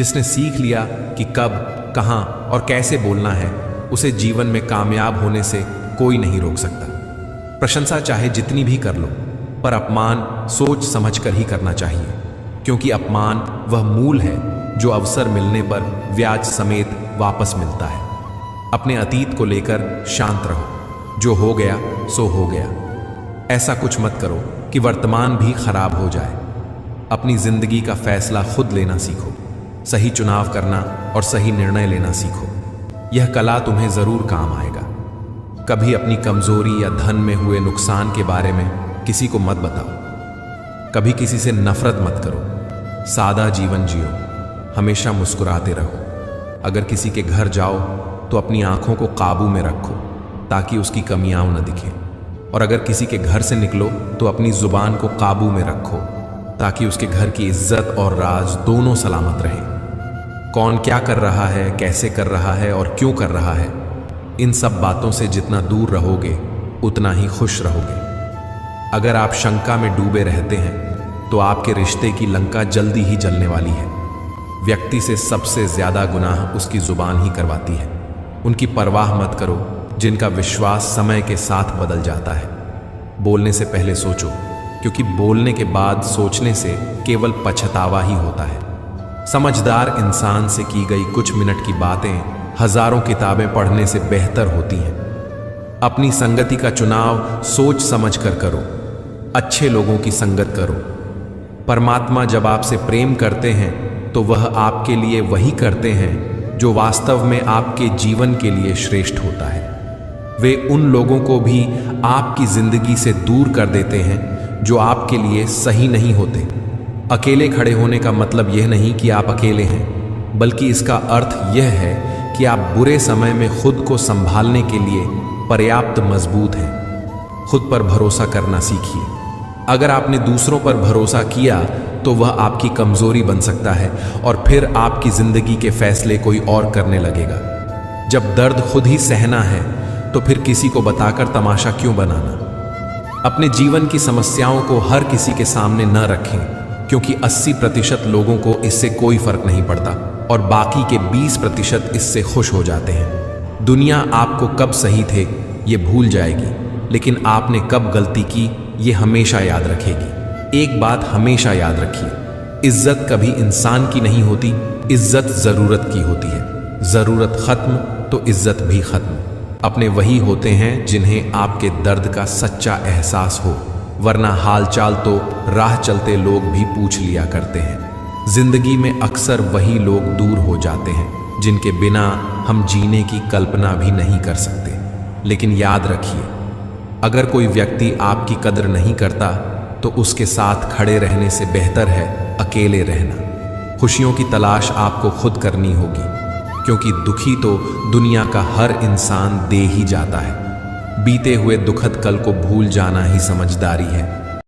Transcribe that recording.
जिसने सीख लिया कि कब, कहां और कैसे बोलना है, उसे जीवन में कामयाब होने से कोई नहीं रोक सकता। प्रशंसा चाहे जितनी भी कर लो, पर अपमान सोच समझकर ही करना चाहिए, क्योंकि अपमान वह मूल है जो अवसर मिलने पर ब्याज समेत वापस मिलता है। अपने अतीत को लेकर शांत रहो, जो हो गया सो हो गया। ऐसा कुछ मत करो कि वर्तमान भी खराब हो जाए। अपनी जिंदगी का फैसला खुद लेना सीखो, सही चुनाव करना और सही निर्णय लेना सीखो। यह कला तुम्हें जरूर काम आएगा। कभी अपनी कमजोरी या धन में हुए नुकसान के बारे में किसी को मत बताओ। कभी किसी से नफरत मत करो। सादा जीवन जियो, हमेशा मुस्कुराते रहो। अगर किसी के घर जाओ तो अपनी आंखों को काबू में रखो ताकि उसकी कमियां न दिखें, और अगर किसी के घर से निकलो तो अपनी जुबान को काबू में रखो ताकि उसके घर की इज्जत और राज दोनों सलामत रहें। कौन क्या कर रहा है, कैसे कर रहा है और क्यों कर रहा है, इन सब बातों से जितना दूर रहोगे उतना ही खुश रहोगे। अगर आप शंका में डूबे रहते हैं तो आपके रिश्ते की लंका जल्दी ही जलने वाली है। व्यक्ति से सबसे ज्यादा गुनाह उसकी जुबान ही करवाती है। उनकी परवाह मत करो जिनका विश्वास समय के साथ बदल जाता है। बोलने से पहले सोचो, क्योंकि बोलने के बाद सोचने से केवल पछतावा ही होता है। समझदार इंसान से की गई कुछ मिनट की बातें हजारों किताबें पढ़ने से बेहतर होती हैं। अपनी संगति का चुनाव सोच समझ कर करो। अच्छे लोगों की संगत करो। परमात्मा जब आपसे प्रेम करते हैं तो वह आपके लिए वही करते हैं जो वास्तव में आपके जीवन के लिए श्रेष्ठ होता है। वे उन लोगों को भी आपकी जिंदगी से दूर कर देते हैं जो आपके लिए सही नहीं होते। अकेले खड़े होने का मतलब यह नहीं कि आप अकेले हैं, बल्कि इसका अर्थ यह है कि आप बुरे समय में खुद को संभालने के लिए पर्याप्त मजबूत हैं। खुद पर भरोसा करना सीखिए। अगर आपने दूसरों पर भरोसा किया तो वह आपकी कमजोरी बन सकता है और फिर आपकी जिंदगी के फैसले कोई और करने लगेगा। जब दर्द खुद ही सहना है तो फिर किसी को बताकर तमाशा क्यों बनाना। अपने जीवन की समस्याओं को हर किसी के सामने न रखें, क्योंकि 80% लोगों को इससे कोई फर्क नहीं पड़ता और बाकी के 20% इससे खुश हो जाते हैं। दुनिया आपको कब सही थे ये भूल जाएगी, लेकिन आपने कब गलती की ये हमेशा याद रखेगी। एक बात हमेशा याद रखिए, इज्जत कभी इंसान की नहीं होती, इज्जत जरूरत की होती है। जरूरत खत्म तो इज्जत भी खत्म। अपने वही होते हैं जिन्हें आपके दर्द का सच्चा एहसास हो, वरना हालचाल तो राह चलते लोग भी पूछ लिया करते हैं। जिंदगी में अक्सर वही लोग दूर हो जाते हैं जिनके बिना हम जीने की कल्पना भी नहीं कर सकते। लेकिन याद रखिए, अगर कोई व्यक्ति आपकी कदर नहीं करता तो उसके साथ खड़े रहने से बेहतर है अकेले रहना। खुशियों की तलाश आपको खुद करनी होगी, क्योंकि दुखी तो दुनिया का हर इंसान दे ही जाता है। बीते हुए दुखद कल को भूल जाना ही समझदारी है।